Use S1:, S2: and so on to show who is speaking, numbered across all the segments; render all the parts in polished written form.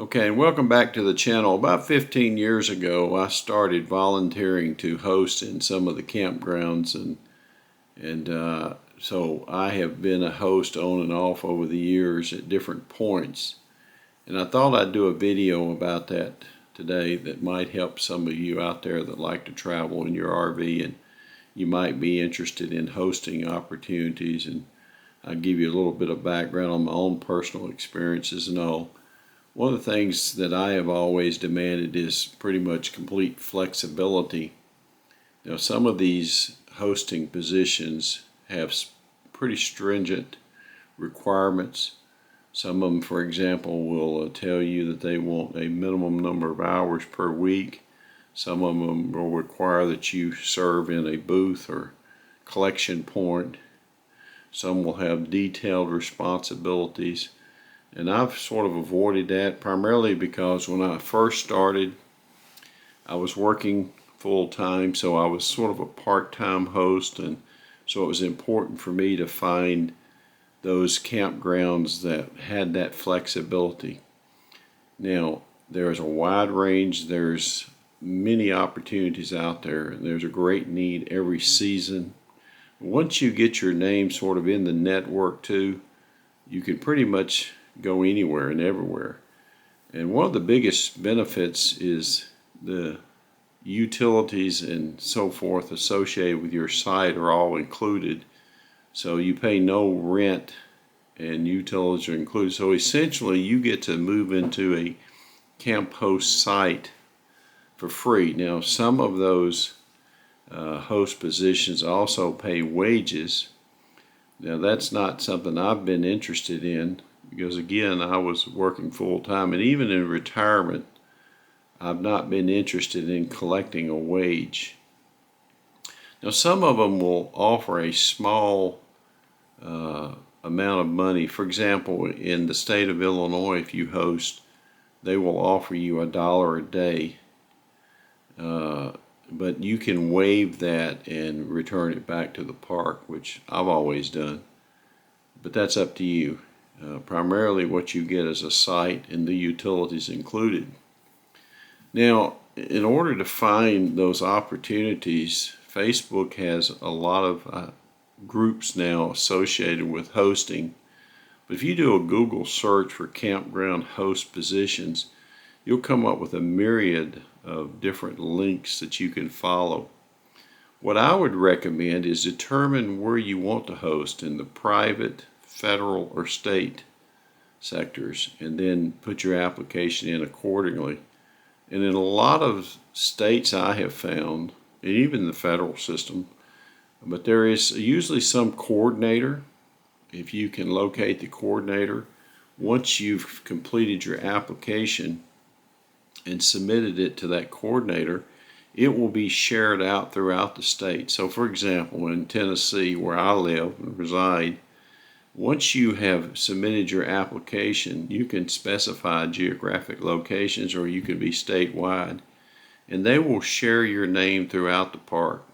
S1: Okay, and welcome back to the channel. About 15 years ago, I started volunteering to host in some of the campgrounds, and so I have been a host on and off over the years at different points. And I thought I'd do a video about that today that might help some of you out there that like to travel in your RV, and you might be interested in hosting opportunities. And I'll give you a little bit of background on my own personal experiences and all. One of the things that I have always demanded is pretty much complete flexibility. Now, some of these hosting positions have pretty stringent requirements. Some of them, for example, will tell you that they want a minimum number of hours per week. Some of them will require that you serve in a booth or collection point. Some will have detailed responsibilities. And I've sort of avoided that primarily because when I first started, I was working full time, so I was sort of a part-time host, and so it was important for me to find those campgrounds that had that flexibility. Now, there's a wide range, there's many opportunities out there, and there's a great need every season. Once you get your name sort of in the network too, you can pretty much go anywhere and everywhere. And one of the biggest benefits is the utilities and so forth associated with your site are all included. So you pay no rent and utilities are included. So essentially you get to move into a camp host site for free. Now some of those host positions also pay wages. Now that's not something I've been interested in, because again, I was working full time, and even in retirement, I've not been interested in collecting a wage. Now, some of them will offer a small amount of money. For example, in the state of Illinois, if you host, they will offer you $1 a day, but you can waive that and return it back to the park, which I've always done. But that's up to you. Primarily what you get is a site and the utilities included. Now, in order to find those opportunities, Facebook has a lot of groups now associated with hosting. But if you do a Google search for campground host positions, you'll come up with a myriad of different links that you can follow. What I would recommend is determine where you want to host in the private, federal, or state sectors, and then put your application in accordingly. And in a lot of states I have found, and even the federal system, but there is usually some coordinator. If you can locate the coordinator, once you've completed your application and submitted it to that coordinator, it will be shared out throughout the state. So for example, in Tennessee, where I live and reside, once you have submitted your application, you can specify geographic locations, or you can be statewide, and they will share your name throughout the park.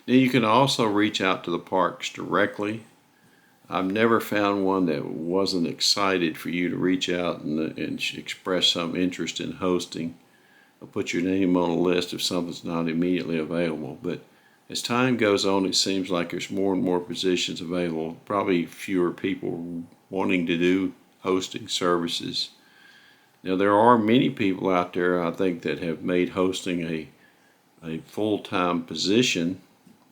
S1: Then you can also reach out to the parks directly. I've never found one that wasn't excited for you to reach out and express some interest in hosting. I'll put your name on a list if something's not immediately available. But as time goes on, it seems like there's more and more positions available, probably fewer people wanting to do hosting services. Now, there are many people out there, I think, that have made hosting a full-time position,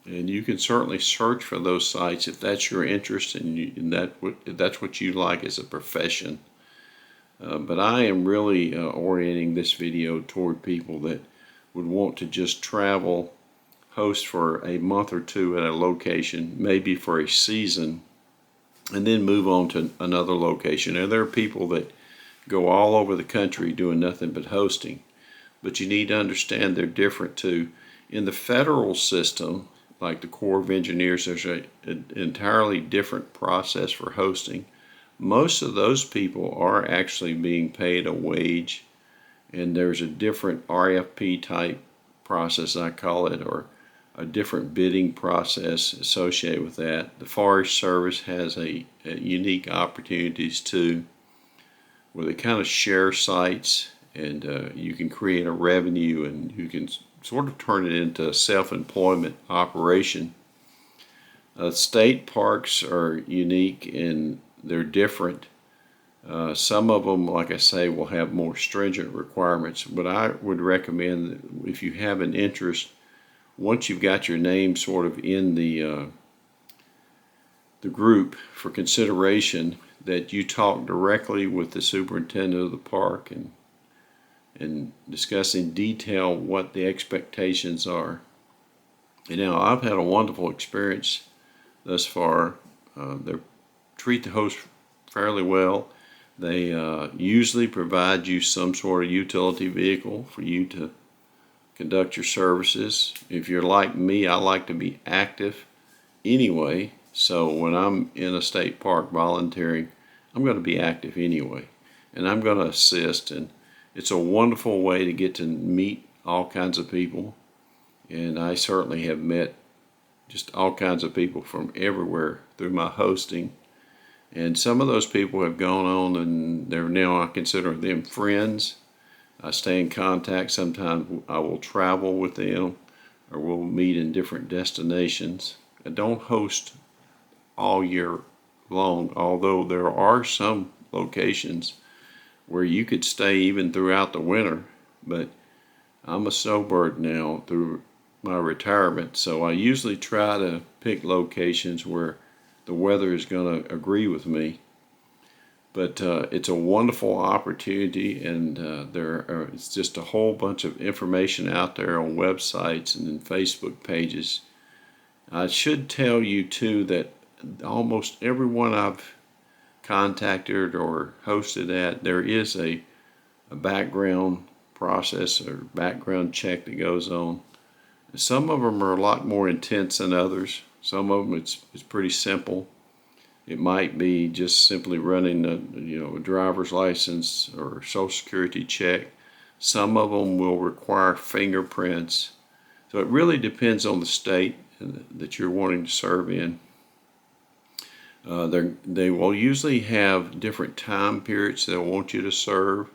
S1: and you can certainly search for those sites if that's your interest and that's what you like as a profession. But I am really orienting this video toward people that would want to just travel, host for a month or two at a location, maybe for a season, and then move on to another location. And there are people that go all over the country doing nothing but hosting. But you need to understand they're different too. In the federal system, like the Corps of Engineers, there's an entirely different process for hosting. Most of those people are actually being paid a wage, and there's a different RFP type process, I call it, or a different bidding process associated with that. The Forest Service has a unique opportunities too. where they kind of share sites, and you can create a revenue, and you can sort of turn it into a self-employment operation. State parks are unique and they're different. Some of them, like I say, will have more stringent requirements, but I would recommend that if you have an interest, once you've got your name sort of in the group for consideration, that you talk directly with the superintendent of the park and discuss in detail what the expectations are. And now I've had a wonderful experience thus far. They treat the host fairly well. They usually provide you some sort of utility vehicle for you to conduct your services. If you're like me, I like to be active anyway. So when I'm in a state park volunteering, I'm going to be active anyway. And I'm going to assist. And it's a wonderful way to get to meet all kinds of people. And I certainly have met just all kinds of people from everywhere through my hosting. And some of those people have gone on and they're now, I consider them friends. I stay in contact. Sometimes I will travel with them or we'll meet in different destinations. I don't host all year long, although there are some locations where you could stay even throughout the winter. But I'm a snowbird now through my retirement, so I usually try to pick locations where the weather is going to agree with me. But it's a wonderful opportunity, and it's just a whole bunch of information out there on websites and in Facebook pages. I should tell you too that almost everyone I've contacted or hosted at, there is a background process or background check that goes on. Some of them are a lot more intense than others. Some of them it's pretty simple. It might be just simply running a driver's license or social security check. Some of them will require fingerprints. So it really depends on the state that you're wanting to serve in. They will usually have different time periods they'll want you to serve.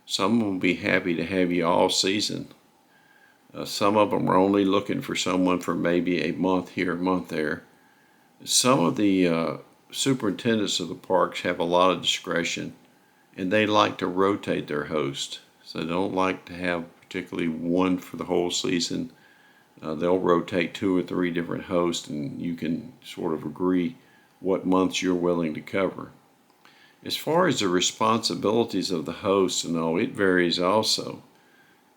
S1: Some will be happy to have you all season. Some of them are only looking for someone for maybe a month here, a month there. Some of the superintendents of the parks have a lot of discretion, and they like to rotate their host. So they don't like to have particularly one for the whole season. They'll rotate 2 or 3 different hosts, and you can sort of agree what months you're willing to cover. As far as the responsibilities of the host and all, it varies also.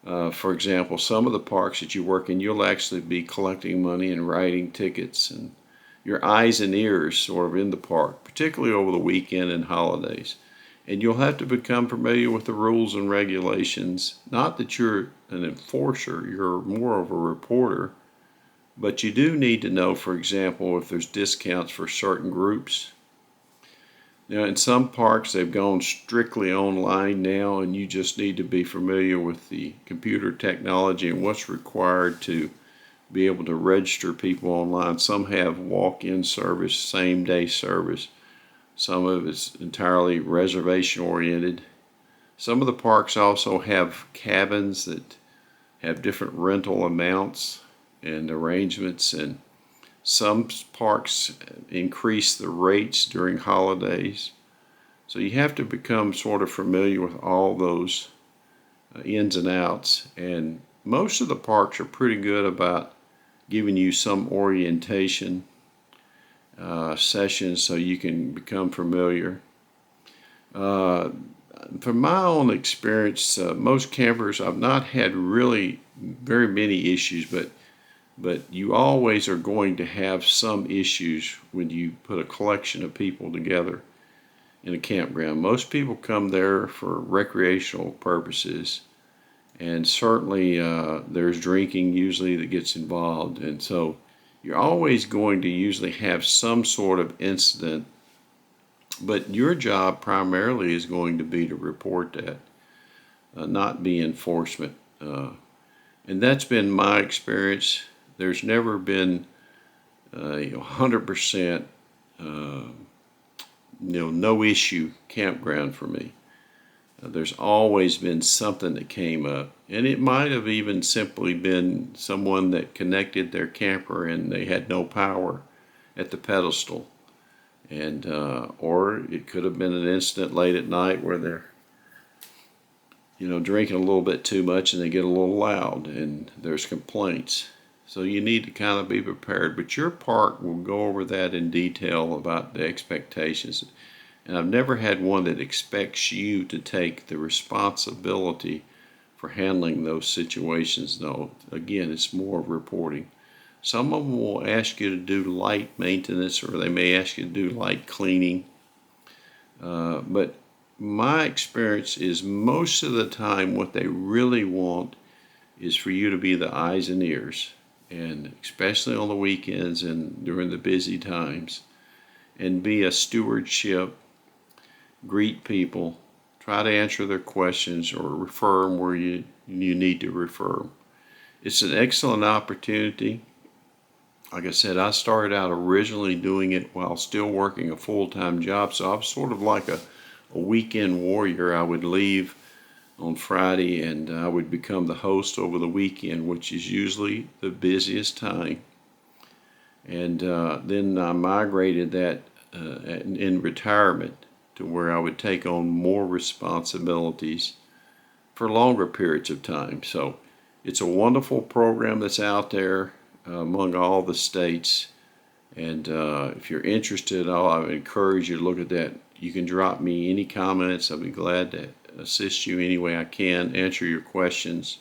S1: For example, some of the parks that you work in, you'll actually be collecting money and writing tickets, and your eyes and ears sort of in the park, particularly over the weekend and holidays. And you'll have to become familiar with the rules and regulations. Not that you're an enforcer, you're more of a reporter, but you do need to know, for example, if there's discounts for certain groups. Now, in some parks, they've gone strictly online now, and you just need to be familiar with the computer technology and what's required to be able to register people online. Some have walk-in service, same-day service. Some of it's entirely reservation-oriented. Some of the parks also have cabins that have different rental amounts and arrangements, and some parks increase the rates during holidays. So you have to become sort of familiar with all those ins and outs. And most of the parks are pretty good about giving you some orientation sessions so you can become familiar. From my own experience, most campers, I've not had really very many issues, but you always are going to have some issues when you put a collection of people together in a campground. Most people come there for recreational purposes, and certainly there's drinking usually that gets involved, and so you're always going to usually have some sort of incident, but your job primarily is going to be to report that, not be enforcement. And that's been my experience. There's never been 100% no issue campground for me. There's always been something that came up, and it might have even simply been someone that connected their camper and they had no power at the pedestal, and or it could have been an incident late at night where they're drinking a little bit too much and they get a little loud and there's complaints. So you need to kind of be prepared, but your park will go over that in detail about the expectations. And I've never had one that expects you to take the responsibility for handling those situations, though. Again, it's more reporting. Some of them will ask you to do light maintenance, or they may ask you to do light cleaning. But my experience is most of the time what they really want is for you to be the eyes and ears, and especially on the weekends and during the busy times, and be a stewardship. Greet people, try to answer their questions, or refer them where you need to refer them. It's an excellent opportunity. Like I said, I started out originally doing it while still working a full-time job, so I was sort of like a weekend warrior. I would leave on Friday and I would become the host over the weekend, which is usually the busiest time. And then I migrated that in retirement to where I would take on more responsibilities for longer periods of time. So it's a wonderful program that's out there among all the states. And if you're interested, I would encourage you to look at that. You can drop me any comments. I'll be glad to assist you any way I can, answer your questions.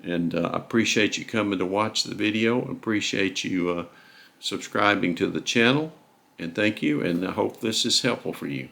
S1: And I appreciate you coming to watch the video. Appreciate you subscribing to the channel. And thank you, and I hope this is helpful for you.